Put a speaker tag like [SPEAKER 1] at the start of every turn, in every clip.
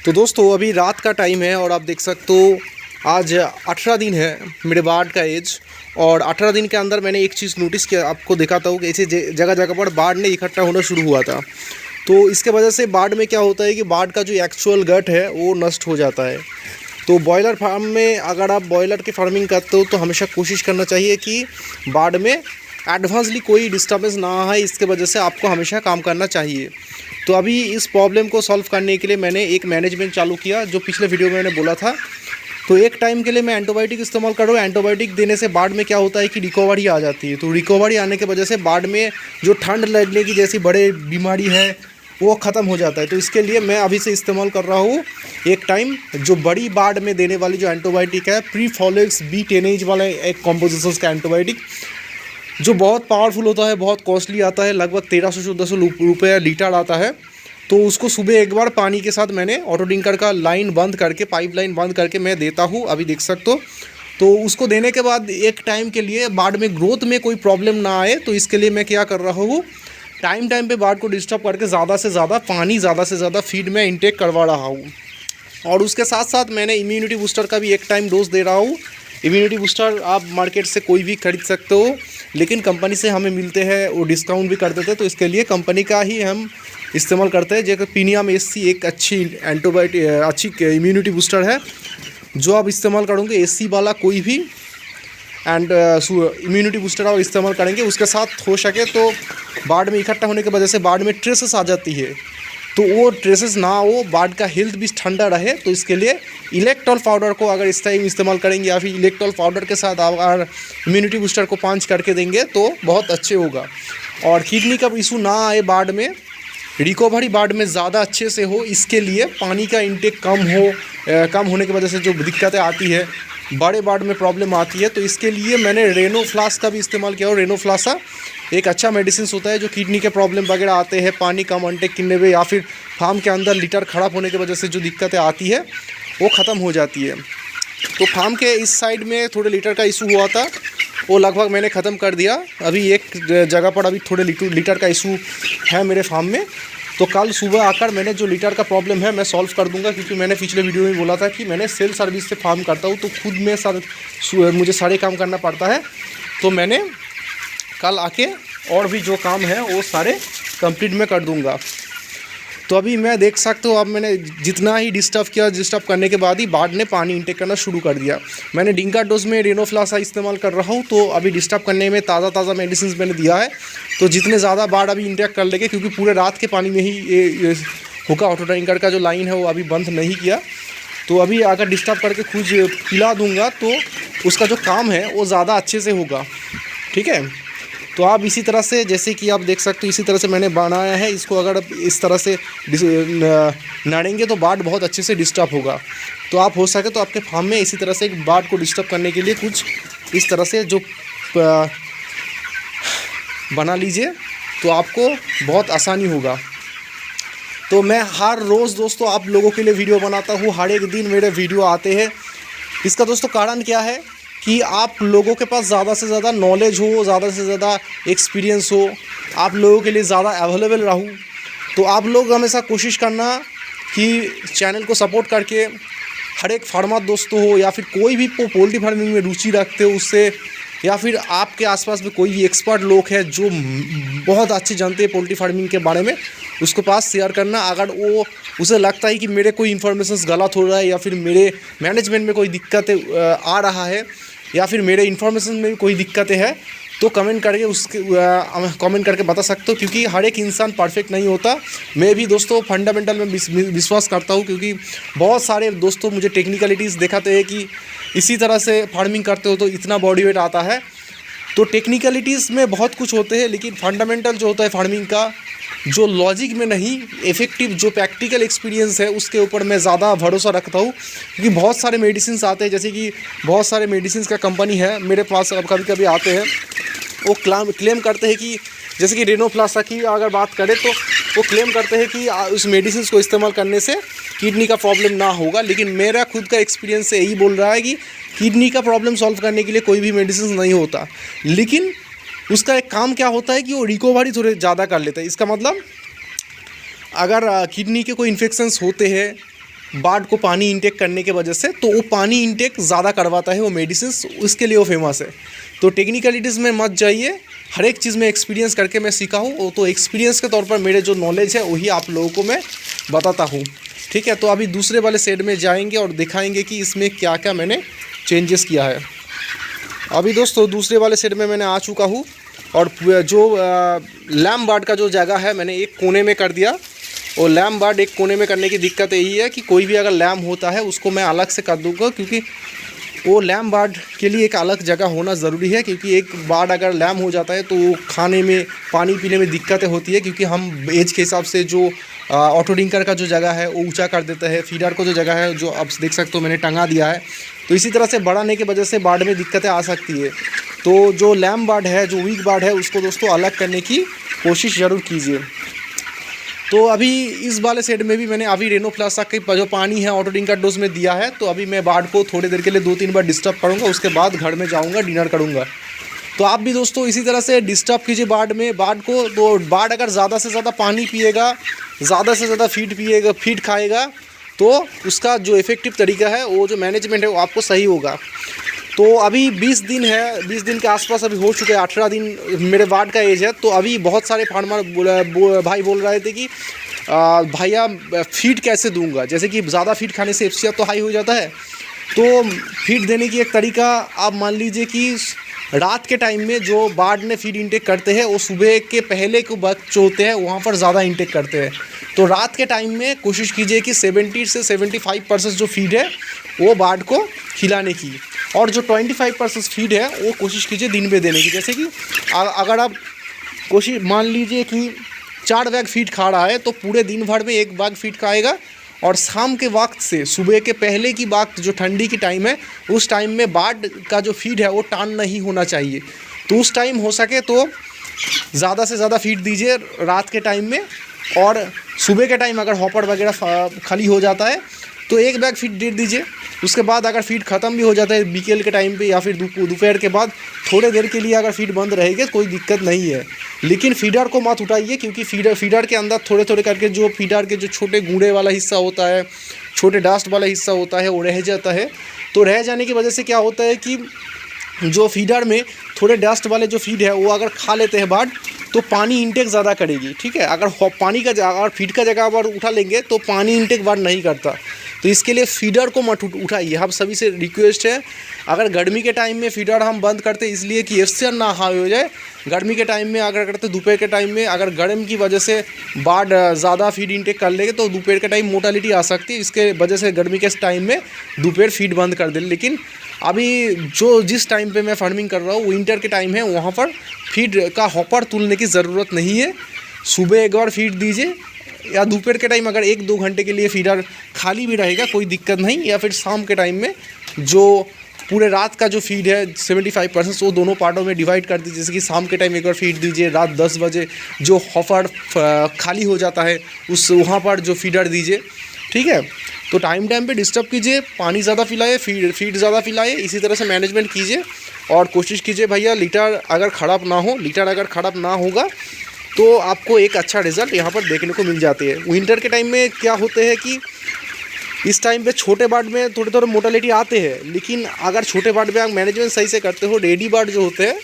[SPEAKER 1] तो दोस्तों अभी रात का टाइम है और आप देख सकते हो आज 18 दिन है मेरे बाढ़ का एज। और 18 दिन के अंदर मैंने एक चीज़ नोटिस किया, आपको दिखाता हूँ कि ऐसे जगह जगह पर बाढ़ ने इकट्ठा होना शुरू हुआ था। तो इसके वजह से बाढ़ में क्या होता है कि बाढ़ का जो एक्चुअल गट है वो नष्ट हो जाता है। तो बॉयलर फार्म में अगर आप बॉयलर की फार्मिंग करते हो तो हमेशा कोशिश करना चाहिए कि बाढ़ में एडवांसली कोई डिस्टर्बेंस ना आए, इसके वजह से आपको हमेशा काम करना चाहिए। तो अभी इस प्रॉब्लम को सॉल्व करने के लिए मैंने एक मैनेजमेंट चालू किया, जो पिछले वीडियो में मैंने बोला था। तो एक टाइम के लिए मैं एंटीबायोटिक इस्तेमाल कर रहा हूँ। एंटीबायोटिक देने से बाढ़ में क्या होता है कि रिकवरी आ जाती है। तो रिकवरी आने की वजह से बाढ़ में जो ठंड लगने की जैसी बड़े बीमारी है वो ख़त्म हो जाता है। तो इसके लिए मैं अभी से इस्तेमाल कर रहा हूँ एक टाइम जो बड़ी बाढ़ में देने वाली जो एंटीबायोटिक है, प्रीफॉलेक्स B10H वाला एक कॉम्पोजिशन का एंटीबायोटिक, जो बहुत पावरफुल होता है, बहुत कॉस्टली आता है, लगभग 1300-1400 रुपये लीटर आता है। तो उसको सुबह एक बार पानी के साथ मैंने ऑटो ड्रिंकर का लाइन बंद करके, पाइप लाइन बंद करके मैं देता हूँ, अभी देख सकते हो। तो उसको देने के बाद एक टाइम के लिए बाढ़ में ग्रोथ में कोई प्रॉब्लम ना आए, तो इसके लिए मैं क्या कर रहा हूँ, टाइम टाइम पे बाढ़ को डिस्टर्ब करके ज़्यादा से ज़्यादा पानी, ज़्यादा से ज़्यादा फीड में इंटेक करवा रहा हूँ। और उसके साथ साथ मैंने इम्यूनिटी बूस्टर का भी एक टाइम डोज दे रहा हूँ। इम्यूनिटी बूस्टर आप मार्केट से कोई भी खरीद सकते हो, लेकिन कंपनी से हमें मिलते हैं, वो डिस्काउंट भी कर देते हैं। तो इसके लिए कंपनी का ही हम इस्तेमाल करते हैं। जैसे पीनियम SC एक अच्छी एंटीबायोटिक, अच्छी इम्यूनिटी बूस्टर है, जो आप इस्तेमाल करोगे SC वाला कोई भी एंड इम्यूनिटी बूस्टर आप इस्तेमाल करेंगे, उसके साथ हो सके तो बाढ़ में इकट्ठा होने की वजह से बाढ़ में ट्रेसेस आ जाती है, तो वो ट्रेसेस ना हो, बाढ़ का हेल्थ भी ठंडा रहे। तो इसके लिए इलेक्ट्रॉल पाउडर को अगर इस टाइम इस्तेमाल करेंगे या फिर इलेक्ट्रॉल पाउडर के साथ आप अगर इम्यूनिटी बूस्टर को पांच करके देंगे तो बहुत अच्छे होगा। और किडनी का इशू ना आए बाढ़ में, रिकवरी बाढ़ में ज़्यादा अच्छे से हो, इसके लिए पानी का इंटेक कम होने की वजह से जो दिक्कतें आती है, बड़े बाढ़ में प्रॉब्लम आती है। तो इसके लिए मैंने रेनोफ्लास का भी इस्तेमाल किया। और रेनोफ्लासा एक अच्छा मेडिसिन होता है जो किडनी के प्रॉब्लम वगैरह आते हैं, पानी कम इंटेक करने में या फिर फार्म के अंदर लीटर ख़राब होने की वजह से जो दिक्कतें आती है वो ख़त्म हो जाती है। तो फार्म के इस साइड में थोड़े लीटर का इशू हुआ था, वो लगभग मैंने ख़त्म कर दिया। अभी एक जगह पर अभी थोड़े लीटर का इशू है मेरे फार्म में। तो कल सुबह आकर मैंने जो लीटर का प्रॉब्लम है मैं सॉल्व कर दूंगा, क्योंकि मैंने पिछले वीडियो में बोला था कि मैंने सेल्फ सर्विस से फार्म करता हूँ, तो खुद में मुझे सारे काम करना पड़ता है। तो मैंने कल आके और भी जो काम है वो सारे कंप्लीट में कर दूंगा। तो अभी मैं देख सकता हूँ, अब मैंने जितना ही डिस्टर्ब करने के बाद ही बाढ़ ने पानी इंटेक करना शुरू कर दिया। मैंने डिंका डोज में रेनोफ्लासा इस्तेमाल कर रहा हूँ। तो अभी डिस्टर्ब करने में ताज़ा मेडिसिन मैंने दिया है, तो जितने ज़्यादा बाढ़ अभी इंटेक कर लेंगे, क्योंकि पूरे रात के पानी में ही ये होगा। ऑटो ड्रिंकर का जो लाइन है वो अभी बंद नहीं किया। तो अभी अगर डिस्टर्ब करके खुद पिला दूँगा तो उसका जो काम है वो ज़्यादा अच्छे से होगा, ठीक है। तो आप इसी तरह से, जैसे कि आप देख सकते हो, इसी तरह से मैंने बनाया है। इसको अगर आप इस तरह से नाड़ेंगे तो बाढ़ बहुत अच्छे से डिस्टर्ब होगा। तो आप हो सके तो आपके फार्म में इसी तरह से एक बाढ़ को डिस्टर्ब करने के लिए कुछ इस तरह से जो बना लीजिए, तो आपको बहुत आसानी होगा। तो मैं हर रोज़ दोस्तों आप लोगों के लिए वीडियो बनाता हूँ, हर एक दिन मेरे वीडियो आते हैं। इसका दोस्तों कारण क्या है कि आप लोगों के पास ज़्यादा से ज़्यादा नॉलेज हो, ज़्यादा से ज़्यादा एक्सपीरियंस हो, आप लोगों के लिए ज़्यादा अवेलेबल रहूँ। तो आप लोग हमेशा कोशिश करना कि चैनल को सपोर्ट करके हर एक फार्मर दोस्तों हो या फिर कोई भी पोल्ट्री फार्मिंग में रुचि रखते हो उससे, या फिर आपके आसपास में कोई भी एक्सपर्ट लोग हैं जो बहुत अच्छे जानते हैं पोल्ट्री फार्मिंग के बारे में, उसके पास शेयर करना। अगर वो उसे लगता है कि मेरे कोई इन्फॉर्मेशन गलत हो रहा है या फिर मेरे मैनेजमेंट में कोई दिक्कतें आ रहा है या फिर मेरे इन्फॉर्मेशन में कोई दिक्कतें हैं, तो कमेंट करके बता सकते हो, क्योंकि हर एक इंसान परफेक्ट नहीं होता। मैं भी दोस्तों फंडामेंटल में विश्वास करता हूँ, क्योंकि बहुत सारे दोस्तों मुझे टेक्निकलिटीज़ दिखाते हैं कि इसी तरह से फार्मिंग करते हो तो इतना बॉडी वेट आता है। तो टेक्निकलिटीज़ में बहुत कुछ होते हैं, लेकिन फंडामेंटल जो होता है फार्मिंग का, जो लॉजिक में नहीं, इफ़ेक्टिव जो प्रैक्टिकल एक्सपीरियंस है उसके ऊपर मैं ज़्यादा भरोसा रखता हूँ। क्योंकि बहुत सारे मेडिसिन आते हैं, जैसे कि बहुत सारे मेडिसिन का कंपनी है मेरे पास, अब कभी कभी आते हैं, वो क्लेम करते हैं कि, जैसे कि रेनोफ्लासा की अगर बात करें तो वो क्लेम करते हैं कि उस मेडिसिन को इस्तेमाल करने से किडनी का प्रॉब्लम ना होगा। लेकिन मेरा खुद का एक्सपीरियंस यही बोल रहा है कि किडनी का प्रॉब्लम सॉल्व करने के लिए कोई भी मेडिसिन नहीं होता, लेकिन उसका एक काम क्या होता है कि वो रिकवरी थोड़े ज़्यादा कर लेता है। इसका मतलब अगर किडनी के कोई इन्फेक्शंस होते हैं बार्ड को पानी इंटेक करने के वजह से, तो वो पानी इंटेक ज़्यादा करवाता है वो मेडिसिन, उसके लिए वो फेमस है। तो टेक्निकलिटीज़ में मत जाइए, हर एक चीज़ में एक्सपीरियंस करके मैं सीखा हूँ, वो तो एक्सपीरियंस के तौर पर मेरे जो नॉलेज है वही आप लोगों को मैं बताता हूँ, ठीक है। तो अभी दूसरे वाले शेड में जाएंगे और दिखाएंगे कि इसमें क्या क्या मैंने चेंजेस किया है। अभी दोस्तों दूसरे वाले शेड में मैंने आ चुका हूँ और जो लैम बार्ड का जो जगह है मैंने एक कोने में कर दिया। और लैम बार्ड एक कोने में करने की दिक्कत यही है कि कोई भी अगर लैम होता है उसको मैं अलग से कर दूँगा, क्योंकि वो लैम बार्ड के लिए एक अलग जगह होना ज़रूरी है, क्योंकि एक बार्ड अगर लैम हो जाता है तो खाने में पानी पीने में दिक्कतें होती है, क्योंकि हम एज के हिसाब से जो ऑटो डिंकर का जो जगह है वो ऊंचा कर देता है, फीडर को जो जगह है जो अब देख सकते हो मैंने टंगा दिया है। तो इसी तरह से बढ़ाने की वजह से बार्ड में दिक्कतें आ सकती है। तो जो लैम बार्ड है, जो वीक बार्ड है, उसको दोस्तों अलग करने की कोशिश ज़रूर कीजिए। तो अभी इस वाले सेट में भी मैंने अभी रेनो प्लस का जो पानी है ऑटो डिंकर डोज में दिया है। तो अभी मैं बार्ड को थोड़ी देर के लिए 2-3 बार डिस्टर्ब करूँगा, उसके बाद घर में जाऊँगा, डिनर करूँगा। तो आप भी दोस्तों इसी तरह से डिस्टर्ब कीजिए बार्ड को। तो बार्ड अगर ज़्यादा से ज़्यादा पानी पिएगा, ज़्यादा से ज़्यादा फीड खाएगा, तो उसका जो इफ़ेक्टिव तरीका है, वो जो मैनेजमेंट है वो आपको सही होगा। तो अभी 20 दिन है, 20 दिन के आसपास अभी हो चुके हैं, 18 दिन मेरे बार्ड का एज है। तो अभी बहुत सारे फार्मर भाई बोल रहे थे कि भैया फीड कैसे दूंगा, जैसे कि ज़्यादा फीड खाने से एफसीआर तो हाई हो जाता है। तो फीड देने की एक तरीका आप मान लीजिए कि रात के टाइम में जो बार्ड ने फीड इंटेक करते हैं वो सुबह के पहले के वक्त जो होते हैं वहाँ पर ज़्यादा इंटेक करते हैं। तो रात के टाइम में कोशिश कीजिए कि 70 से 75% जो फीड है वो बार्ड को खिलाने की, और जो 25% फीड है वो कोशिश कीजिए दिन में देने की। जैसे कि अगर आप कोशिश मान लीजिए कि 4 बैग फीड खा रहा है तो पूरे दिन भर में 1 बैग फीड खाएगा, और शाम के वक्त से सुबह के पहले की वक्त जो ठंडी की टाइम है उस टाइम में बार्ड का जो फीड है वो टान नहीं होना चाहिए। तो उस टाइम हो सके तो ज़्यादा से ज़्यादा फीड दीजिए रात के टाइम में, और सुबह के टाइम अगर हॉपर वगैरह खाली हो जाता है तो 1 बैग फीड दे दीजिए। उसके बाद अगर फीड ख़त्म भी हो जाता है बीकेल के टाइम पे या फिर दोपहर के बाद थोड़े देर के लिए अगर फीड बंद रहेगी कोई दिक्कत नहीं है। लेकिन फीडर को मत उठाइए, क्योंकि फीडर के अंदर थोड़े थोड़े करके जो फीडर के जो छोटे गूड़े वाला हिस्सा होता है, छोटे डस्ट वाला हिस्सा होता है, वो रह जाता है। तो रह जाने की वजह से क्या होता है कि जो फीडर में थोड़े डस्ट वाले जो फीड है वो अगर खा लेते हैं बार्ड तो पानी इंटेक ज़्यादा करेगी, ठीक है। अगर फीड का जगह पर उठा लेंगे तो पानी इंटेक बार्ड नहीं करता। तो इसके लिए फीडर को मत उठाइए। हम सभी से रिक्वेस्ट है, अगर गर्मी के टाइम में फीडर हम बंद करते इसलिए कि एफसीआर ना हाई हो जाए, गर्मी के टाइम में अगर करते दोपहर के टाइम में अगर गर्म की वजह से बार्ड ज़्यादा फीड इंटेक कर लेंगे तो दोपहर के टाइम मोर्टालिटी आ सकती है। इसके वजह से गर्मी के टाइम में दोपहर फीड बंद कर दे। लेकिन अभी जिस टाइम पे मैं फार्मिंग कर रहा हूँ विंटर के टाइम है, वहाँ पर फीड का हॉपर तुलने की ज़रूरत नहीं है। सुबह एक बार फीड दीजिए, या दोपहर के टाइम अगर 1-2 घंटे के लिए फीडर खाली भी रहेगा कोई दिक्कत नहीं, या फिर शाम के टाइम में जो पूरे रात का जो फीड है 75% वो दोनों पार्टों में डिवाइड कर दीजिए। जैसे कि शाम के टाइम एक बार फीड दीजिए, रात 10 बजे जो हॉपर खाली हो जाता है वहाँ पर जो फीडर दीजिए, ठीक है। तो टाइम पे डिस्टर्ब कीजिए, पानी ज़्यादा पिलाए, फीड ज़्यादा पिलाए, इसी तरह से मैनेजमेंट कीजिए। और कोशिश कीजिए भैया लीटर अगर ख़राब ना होगा तो आपको एक अच्छा रिज़ल्ट यहाँ पर देखने को मिल जाती है। विंटर के टाइम में क्या होते हैं कि इस टाइम पे छोटे बार्ड में थोड़े मोर्टालिटी आते हैं, लेकिन अगर छोटे बार्ड में आप मैनेजमेंट सही से करते हो, रेडी बार्ड जो होते हैं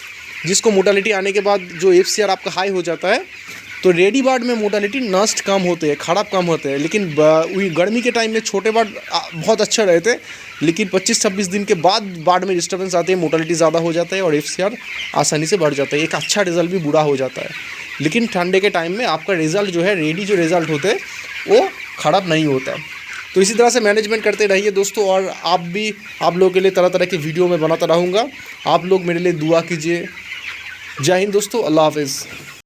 [SPEAKER 1] जिसको मोर्टालिटी आने के बाद जो एफसीआर आपका हाई हो जाता है, तो रेडी बार्ड में मोर्टालिटी नष्ट कम होते हैं, ख़राब कम होते हैं। लेकिन गर्मी के टाइम में छोटे बार्ड बहुत अच्छा रहते हैं, लेकिन 25-26 दिन के बाद बार्ड में डिस्टर्बेंस आते हैं, मोर्टालिटी ज़्यादा हो जाता है और एफसीआर आसानी से बढ़ जाता है। एक अच्छा रिज़ल्ट भी बुरा हो जाता है। लेकिन ठंडे के टाइम में आपका रिज़ल्ट जो है रेडी जो रिज़ल्ट होते हैं वो ख़राब नहीं होता। तो इसी तरह से मैनेजमेंट करते रहिए दोस्तों, और आप लोगों के लिए तरह तरह की वीडियो मैं बनाता रहूँगा। आप लोग मेरे लिए दुआ कीजिए। जय हिंद दोस्तों, अल्लाह हाफ़िज़।